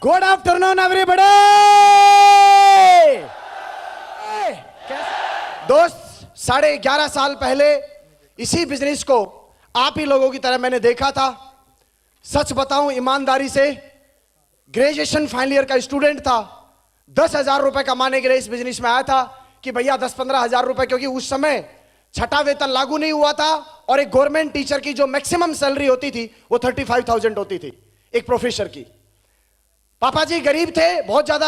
Good afternoon everybody. दोस्त 11.5 साल पहले इसी बिजनेस को आप ही लोगों की तरह मैंने देखा था। सच बताऊं ईमानदारी से, ग्रेजुएशन फाइनल ईयर का स्टूडेंट था। 10,000 रुपए कमाने के लिए इस बिजनेस में आया था कि भैया 10-15 हजार रुपए, क्योंकि उस समय छठा वेतन लागू नहीं हुआ था और एक गवर्नमेंट टीचर की जो मैक्सिमम सैलरी होती थी वो 35,000 होती थी एक प्रोफेसर की। पापा जी गरीब थे, बहुत ज्यादा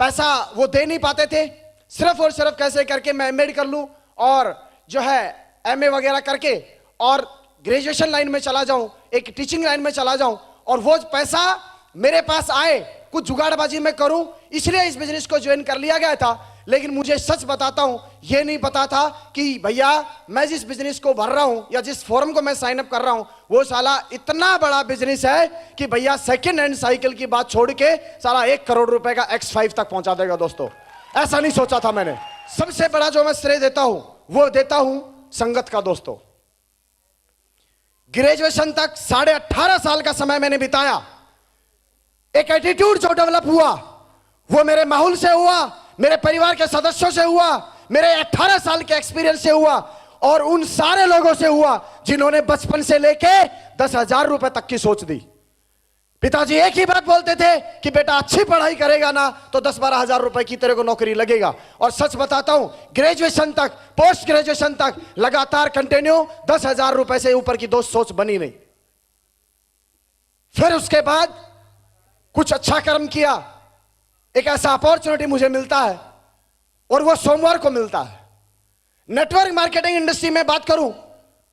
पैसा वो दे नहीं पाते थे। सिर्फ और सिर्फ कैसे करके मैं एमएड कर लूं और जो है एमए वगैरह करके और ग्रेजुएशन लाइन में चला जाऊं, एक टीचिंग लाइन में चला जाऊं और वो पैसा मेरे पास आए, कुछ जुगाड़बाजी में करूं, इसलिए इस बिजनेस को ज्वाइन कर लिया गया था। लेकिन मुझे सच बताता हूं, यह नहीं पता था कि भैया मैं जिस बिजनेस को भर रहा हूं या जिस फॉर्म को मैं साइन अप कर रहा हूं वो साला इतना बड़ा बिजनेस है कि भैया सेकंड हैंड साइकिल की बात छोड़ के साला 1 करोड़ रुपए का X5 तक पहुंचा देगा। दोस्तों ऐसा नहीं सोचा था मैंने। सबसे बड़ा जो मैं श्रेय देता हूं वो देता हूं संगत का। दोस्तों ग्रेजुएशन तक 18.5 साल का समय मैंने बिताया। एक एटीट्यूड जो डेवलप हुआ वो मेरे माहौल से हुआ, मेरे परिवार के सदस्यों से हुआ, मेरे 18 साल के एक्सपीरियंस से हुआ और उन सारे लोगों से हुआ जिन्होंने बचपन से लेके 10,000 रुपए तक की सोच दी। पिताजी एक ही बात बोलते थे कि बेटा अच्छी पढ़ाई करेगा ना तो 10-12 हजार रुपए की तेरे को नौकरी लगेगा। और सच बताता हूं ग्रेजुएशन तक, पोस्ट ग्रेजुएशन तक लगातार कंटिन्यू 10,000 रुपए से ऊपर की दोस्त सोच बनी नहीं। फिर उसके बाद कुछ अच्छा कर्म किया, एक ऐसा अपॉर्चुनिटी मुझे मिलता है और वो सोमवार को मिलता है। नेटवर्क मार्केटिंग इंडस्ट्री में बात करूं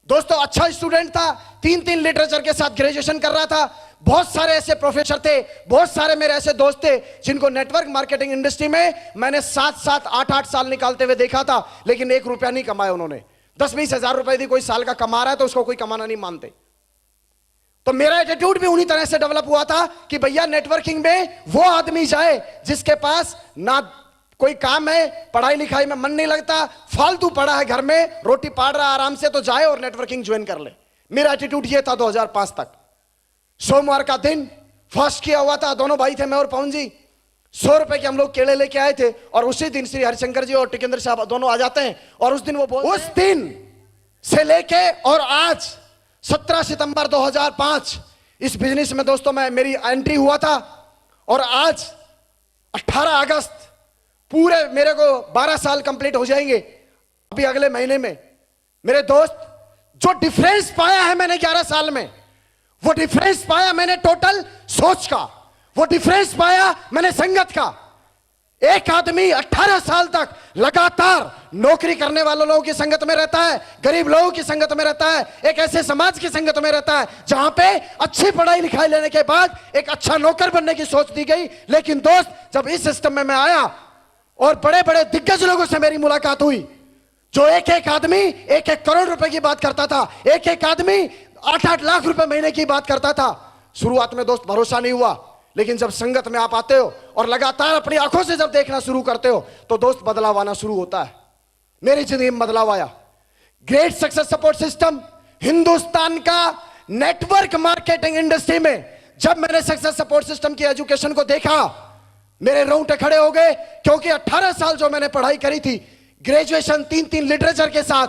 दोस्तों, अच्छा स्टूडेंट था, 3 लिटरेचर के साथ ग्रेजुएशन कर रहा था। बहुत सारे ऐसे प्रोफेसर थे, बहुत सारे मेरे ऐसे दोस्त थे जिनको नेटवर्क मार्केटिंग इंडस्ट्री में मैंने 7-7, 8-8 साल निकालते हुए देखा था, लेकिन 1 रुपया नहीं कमाया उन्होंने। 10-20 हजार रुपए यदि कोई साल का कमा रहा है तो उसको कोई कमाना नहीं मानते। तो मेरा एटीट्यूड भी उन्हीं तरह से डेवलप हुआ था कि भैया नेटवर्किंग में वो आदमी जाए जिसके पास ना कोई काम है, पढ़ाई लिखाई में मन नहीं लगता, फालतू पड़ा है घर में, रोटी पाड़ रहा आराम से, तो जाए और नेटवर्किंग ज्वाइन कर ले। मेरा एटीट्यूड ये था 2005 तक। सोमवार का दिन फर्स्ट किया हुआ था, दोनों भाई थे मैं और पवन जी। 100 रुपए के हम लोग केले लेके आए थे और उसी दिन श्री हरिशंकर जी और टिकेंद्र साहब दोनों आ जाते हैं और उस दिन वो उस दिन से लेके और आज 17 सितंबर 2005 इस बिजनेस में दोस्तों मेरी एंट्री हुआ था और आज 18 अगस्त पूरे मेरे को 12 साल कंप्लीट हो जाएंगे अभी अगले महीने में। मेरे दोस्त जो डिफरेंस पाया है मैंने 11 साल में, वो डिफरेंस पाया मैंने टोटल सोच का, वो डिफरेंस पाया मैंने संगत का। एक आदमी 18 साल तक लगातार नौकरी करने वाले लोगों की संगत में रहता है, गरीब लोगों की संगत में रहता है, एक ऐसे समाज की संगत में रहता है जहां पे अच्छी पढ़ाई लिखाई लेने के बाद एक अच्छा नौकर बनने की सोच दी गई। लेकिन दोस्त जब इस सिस्टम में मैं आया और बड़े बड़े दिग्गज लोगों से मेरी मुलाकात हुई, जो एक आदमी 1-1 करोड़ रुपए की बात करता था, एक आदमी 8-8 लाख रुपए महीने की बात करता था। शुरुआत में दोस्त भरोसा नहीं हुआ, लेकिन जब संगत में आप आते हो और लगातार अपनी आंखों से जब देखना शुरू करते हो तो दोस्त बदलाव आना शुरू होता है। मेरी जिंदगी में बदलाव आया। Great success support system Hindustan का नेटवर्क मार्केटिंग इंडस्ट्री में जब मैंने सक्सेस सपोर्ट सिस्टम की एजुकेशन को देखा, मेरे रोंगटे खड़े हो गए, क्योंकि 18 साल जो मैंने पढ़ाई करी थी, ग्रेजुएशन 3 लिटरेचर के साथ,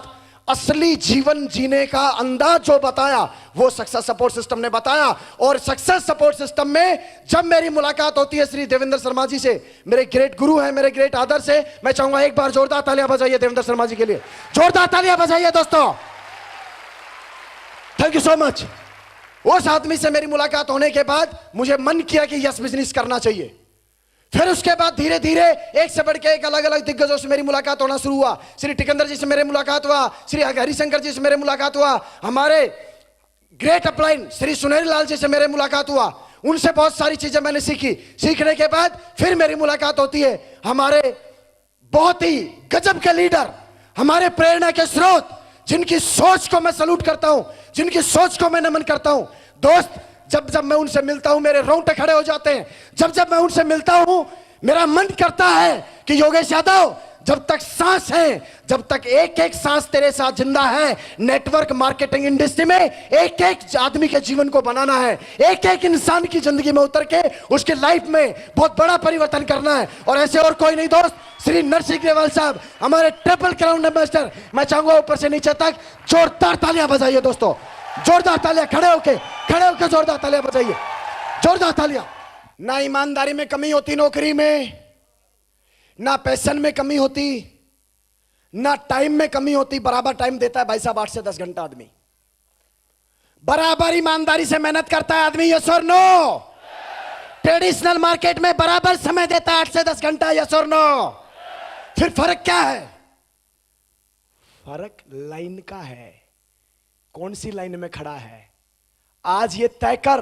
असली जीवन जीने का अंदाज जो बताया वो सक्सेस सपोर्ट सिस्टम ने बताया। और सक्सेस सपोर्ट सिस्टम में जब मेरी मुलाकात होती है श्री देवेंद्र शर्मा जी से, मेरे ग्रेट गुरु हैं, मेरे ग्रेट आदर्श है, मैं चाहूंगा एक बार जोरदार तालियां बजाइए देवेंद्र शर्मा जी के लिए, जोरदार तालियां बजाइए दोस्तों। Thank you so much. उस आदमी से मेरी मुलाकात होने के बाद मुझे मन किया कि यस बिजनेस करना चाहिए। फिर उसके बाद धीरे धीरे एक से बढ़ के एक अलग अलग दिग्गजों से मेरी मुलाकात होना शुरू हुआ। श्री टिकेंद्र जी से मेरे मुलाकात हुआ, श्री हरिशंकर जी से मेरे मुलाकात हुआ, हमारे ग्रेट अपलाइन श्री सुनहरी लाल जी से मेरे मुलाकात हुआ। उनसे बहुत सारी चीजें मैंने सीखी। सीखने के बाद फिर मेरी मुलाकात होती है हमारे बहुत ही गजब के लीडर, हमारे प्रेरणा के स्रोत, जिनकी सोच को मैं सलूट करता हूं, जिनकी सोच को मैं नमन करता हूं। दोस्त जब मैं उनसे मिलता हूं मेरे रोंगटे खड़े हो जाते हैं। जब मैं उनसे मिलता हूं मेरा मन करता है कि योगेश यादव जब तक सांस है, जब तक एक एक सांस तेरे साथ जिंदा है, नेटवर्क मार्केटिंग इंडस्ट्री में एक एक आदमी के जीवन को बनाना है, एक एक इंसान की जिंदगी में उतर के उसके लाइफ में बहुत बड़ा परिवर्तन करना है। और ऐसे और कोई नहीं दोस्त, श्री नरसिंह ग्रेवाल साहब, हमारे ट्रिपल क्राउन एम्बेसडर। मैं चाहूंगा ऊपर से नीचे तक जोरदार तालियां बजाइए दोस्तों, जोरदार तालियां, खड़े होके जोरदार तालियां बजाइए, जोरदार तालियां। ना ईमानदारी में कमी होती नौकरी में, ना पैशन में कमी होती, ना टाइम में कमी होती। बराबर टाइम देता है भाई साहब, 8 से 10 घंटा आदमी बराबर ईमानदारी से मेहनत करता है आदमी, यस और नो। ट्रेडिशनल मार्केट में बराबर समय देता है 8 से 10 घंटा, यस और नो। फिर फर्क क्या है? फर्क लाइन का है, कौन सी लाइन में खड़ा है। आज ये तय कर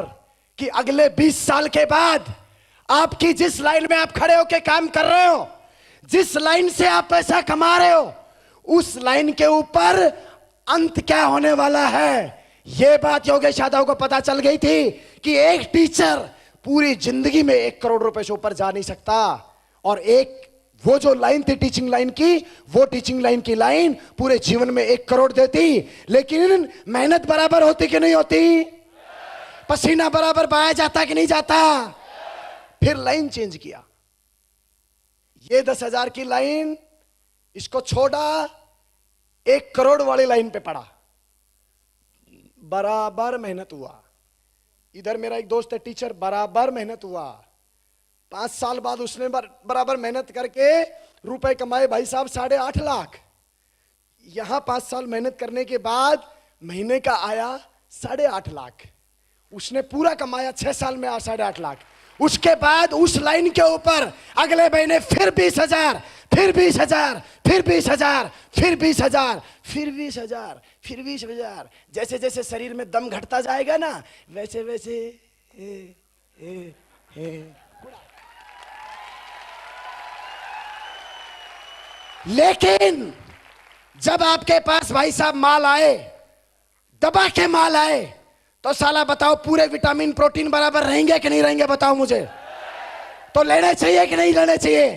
कि अगले 20 साल के बाद आपकी जिस लाइन में आप खड़े होकर काम कर रहे हो, जिस लाइन से आप पैसा कमा रहे हो, उस लाइन के ऊपर अंत क्या होने वाला है। यह बात योगेश यादव को पता चल गई थी कि एक टीचर पूरी जिंदगी में 1 करोड़ रुपए से ऊपर जा नहीं सकता। और एक वो जो लाइन थी टीचिंग लाइन की, वो टीचिंग लाइन की लाइन पूरे जीवन में 1 करोड़ देती। लेकिन मेहनत बराबर होती कि नहीं होती? पसीना बराबर बहाया जाता कि नहीं जाता? फिर लाइन चेंज किया, ये 10,000 की लाइन, इसको छोड़ा, 1 करोड़ वाली लाइन पे पड़ा। बराबर मेहनत हुआ। इधर मेरा एक दोस्त है टीचर, बराबर मेहनत हुआ। 5 साल बाद उसने बराबर मेहनत करके रुपए कमाए भाई साहब 8.5 लाख। यहां 5 साल मेहनत करने के बाद महीने का आया 8.5 लाख। उसने पूरा कमाया 6 साल में 8.5 लाख। उसके बाद उस लाइन के ऊपर अगले महीने फिर 20,000, फिर 20,000, फिर 20,000, फिर 20,000, फिर 20,000, फिर 20,000। जैसे जैसे शरीर में दम घटता जाएगा ना, वैसे वैसे लेकिन जब आपके पास भाई साहब माल आए, दबा के माल आए, तो साला बताओ पूरे विटामिन प्रोटीन बराबर रहेंगे कि नहीं रहेंगे? बताओ मुझे। तो लेने चाहिए कि नहीं लेने चाहिए?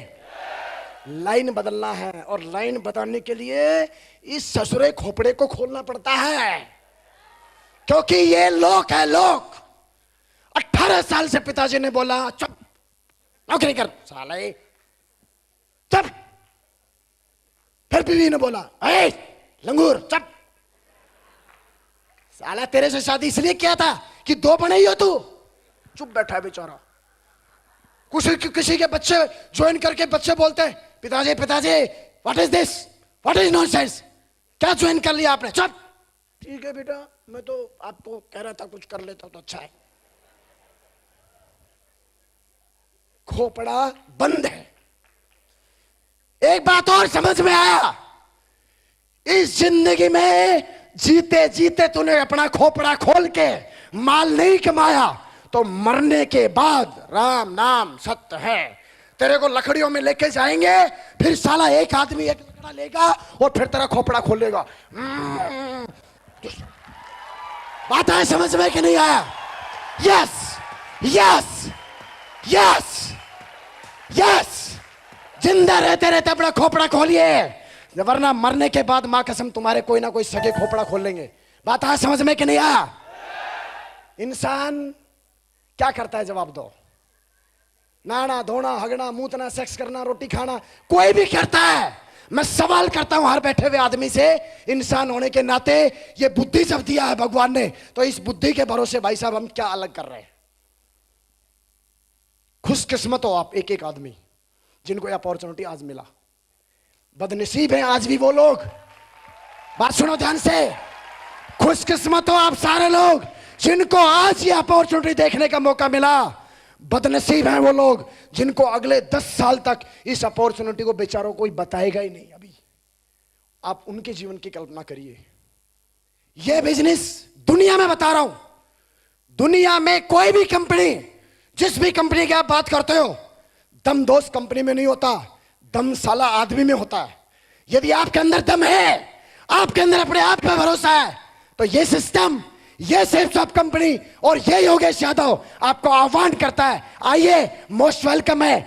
लाइन बदलना है, और लाइन बदलने के लिए इस ससुरे खोपड़े को खोलना पड़ता है, क्योंकि ये लोग है लोग। 18 साल से पिताजी ने बोला चुप, नौकरी कर साले, चुप। फिर बीवी ने बोला ए लंगूर चुप, साला तेरे से शादी इसलिए किया था कि 2 बने ही हो तू। चुप बैठा है बेचारा। किसी के बच्चे ज्वाइन करके बच्चे बोलते हैं पिताजी पिताजी what is this, what is nonsense, क्या ज्वाइन कर लिया आपने? चुप। ठीक है बेटा, मैं तो आपको कह रहा था कुछ कर लेता तो अच्छा है। खोपड़ा बंद है। एक बात और समझ में आया, इस जिंदगी में जीते जीते तूने अपना खोपड़ा खोल के माल नहीं कमाया, तो मरने के बाद राम नाम सत्य है। तेरे को लकड़ियों में लेके जाएंगे, फिर साला एक आदमी एक लकड़ा लेगा और फिर तेरा खोपड़ा खोलेगा। बात है समझ में कि नहीं आया? Yes yes yes yes. जिंदा रहते रहते अपना खोपड़ा खोलिए, वरना मरने के बाद मां कसम तुम्हारे कोई ना कोई सगे खोपड़ा खोल लेंगे। बात है समझ में कि नहीं आया? इंसान क्या करता है जवाब दो। नहाना धोना, हगना मूतना, सेक्स करना, रोटी खाना, कोई भी करता है। मैं सवाल करता हूं हर बैठे हुए आदमी से, इंसान होने के नाते ये बुद्धि जब दिया है भगवान ने, तो इस बुद्धि के भरोसे भाई साहब हम क्या अलग कर रहे हैं? खुशकिस्मत हो आप एक एक आदमी जिनको अपॉर्चुनिटी आज मिला। बदनसीब हैं आज भी वो लोग, बात सुनो ध्यान से, खुशकिस्मत हो आप सारे लोग जिनको आज ये अपॉर्चुनिटी देखने का मौका मिला। बदनसीब हैं वो लोग जिनको अगले 10 साल तक इस अपॉर्चुनिटी को बेचारों कोई बताएगा ही नहीं। अभी आप उनके जीवन की कल्पना करिए। ये बिजनेस दुनिया में बता रहा हूं, दुनिया में कोई भी कंपनी, जिस भी कंपनी की आप बात करते हो, दम दोस्त कंपनी में नहीं होता, दम साला आदमी में होता है। यदि आपके अंदर दम है, आपके अंदर अपने आप पे भरोसा है, तो ये सिस्टम, ये सेफ शॉप कंपनी और ये योगेश यादव आपको आह्वान करता है, आइए, मोस्ट वेलकम है।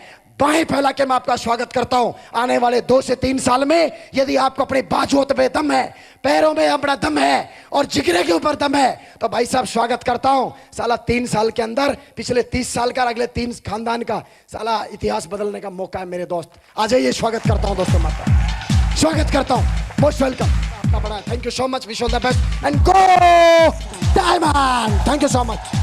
बाहें फैला के मैं आपका स्वागत करता हूं। आने वाले 2 से 3 साल में यदि आपको अपने बाजुओं पे दम है, पैरों में अपना दम है और जिगरे के ऊपर दम है, तो भाई साहब स्वागत करता हूं। साला 3 साल के अंदर पिछले 30 साल का, अगले 3 खानदान का साला इतिहास बदलने का मौका है मेरे दोस्त। आ जाइए, स्वागत करता हूं दोस्तों, माता स्वागत करता हूं, मोस्ट वेलकम। आपका बड़ा thank you so much, wish all the best and go diamond. Thank you so much.